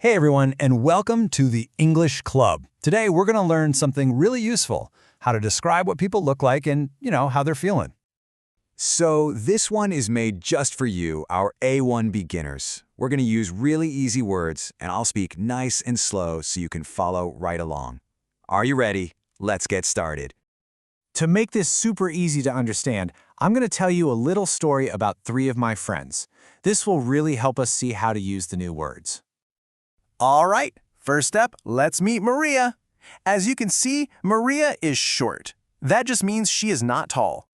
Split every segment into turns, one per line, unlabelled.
Hey everyone, and welcome to the English Club. Today we're going to learn something really useful, how to describe what people look like and, how they're feeling.
So this one is made just for you, our A1 beginners. We're going to use really easy words, and I'll speak nice and slow so you can follow right along. Are you ready? Let's get started.
To make this super easy to understand, I'm going to tell you a little story about three of my friends. This will really help us see how to use the new words.
All right, first up, let's meet Maria. As you can see, Maria is short. That just means she is not tall.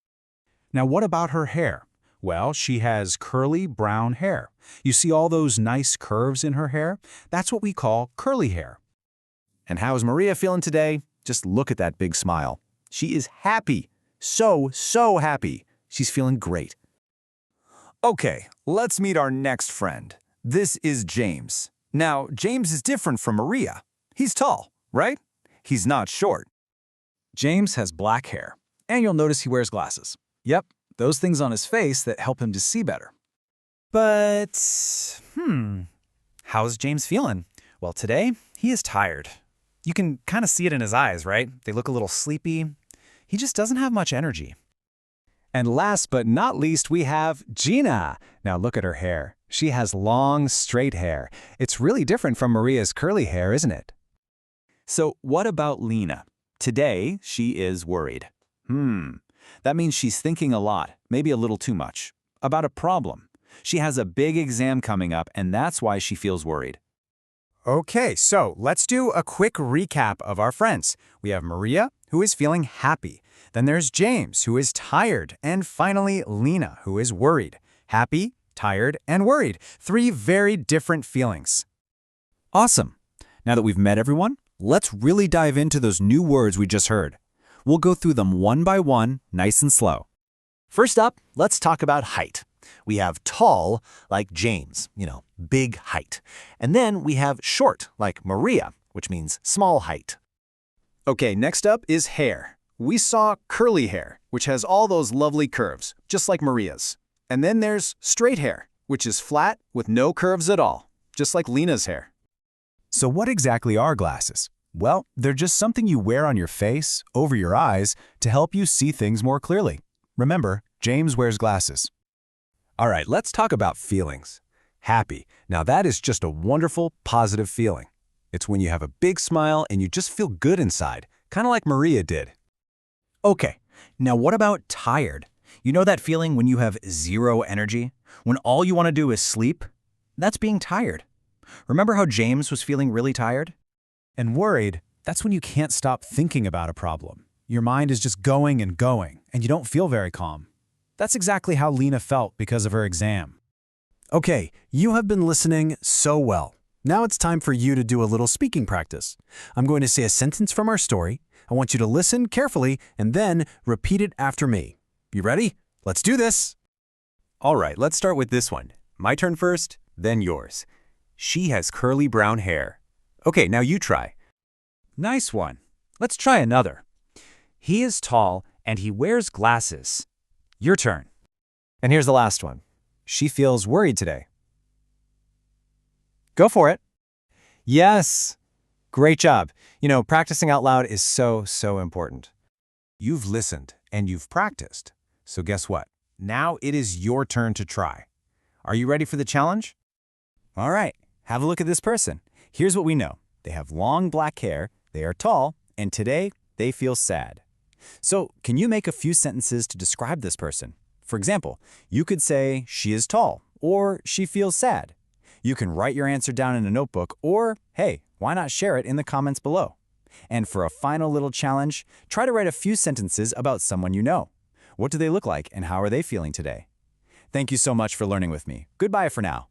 Now what about her hair? Well, she has curly brown hair. You see all those nice curves in her hair? That's what we call curly hair.
And how's Maria feeling today? Just look at that big smile. She is happy. So happy. She's feeling great.
Okay, let's meet our next friend. This is James. Now, James is different from Maria. He's tall, right? He's not short.
James has black hair, and you'll notice he wears glasses. Yep, those things on his face that help him to see better.
But, how's James feeling? Well, today, he is tired. You can kind of see it in his eyes, right? They look a little sleepy. He just doesn't have much energy.
And last but not least, we have Gina. Now look at her hair. She has long, straight hair. It's really different from Maria's curly hair, isn't it?
So what about Lina? Today, she is worried. That means she's thinking a lot, maybe a little too much, about a problem. She has a big exam coming up, and that's why she feels worried.
Okay, so let's do a quick recap of our friends. We have Maria, who is feeling happy. Then there's James, who is tired. And finally, Lina, who is worried. Happy, tired, and worried. Three very different feelings.
Awesome. Now that we've met everyone, let's really dive into those new words we just heard. We'll go through them one by one, nice and slow.
First up, let's talk about height. We have tall, like James, big height. And then we have short, like Maria, which means small height.
Okay, next up is hair. We saw curly hair, which has all those lovely curves, just like Maria's. And then there's straight hair, which is flat with no curves at all, just like Lina's hair.
So what exactly are glasses? Well, they're just something you wear on your face, over your eyes, to help you see things more clearly. Remember, James wears glasses. All right, let's talk about feelings. Happy. Now that is just a wonderful, positive feeling. It's when you have a big smile and you just feel good inside, kind of like Maria did.
Okay, now what about tired? You know that feeling when you have zero energy? When all you want to do is sleep? That's being tired. Remember how James was feeling really tired?
And worried, that's when you can't stop thinking about a problem. Your mind is just going, and you don't feel very calm. That's exactly how Lina felt because of her exam. Okay, you have been listening so well. Now it's time for you to do a little speaking practice. I'm going to say a sentence from our story. I want you to listen carefully and then repeat it after me. You ready? Let's do this!
All right, let's start with this one. My turn first, then yours. She has curly brown hair. Okay, now you try.
Nice one. Let's try another. He is tall and he wears glasses. Your turn.
And here's the last one. She feels worried today. Go for it. Yes. Great job. Practicing out loud is so important.
You've listened and you've practiced. So guess what? Now it is your turn to try. Are you ready for the challenge? All right, have a look at this person. Here's what we know. They have long black hair, they are tall, and today they feel sad. So, can you make a few sentences to describe this person? For example, you could say, she is tall, or she feels sad. You can write your answer down in a notebook, or, hey, why not share it in the comments below? And for a final little challenge, try to write a few sentences about someone you know. What do they look like, and how are they feeling today? Thank you so much for learning with me. Goodbye for now.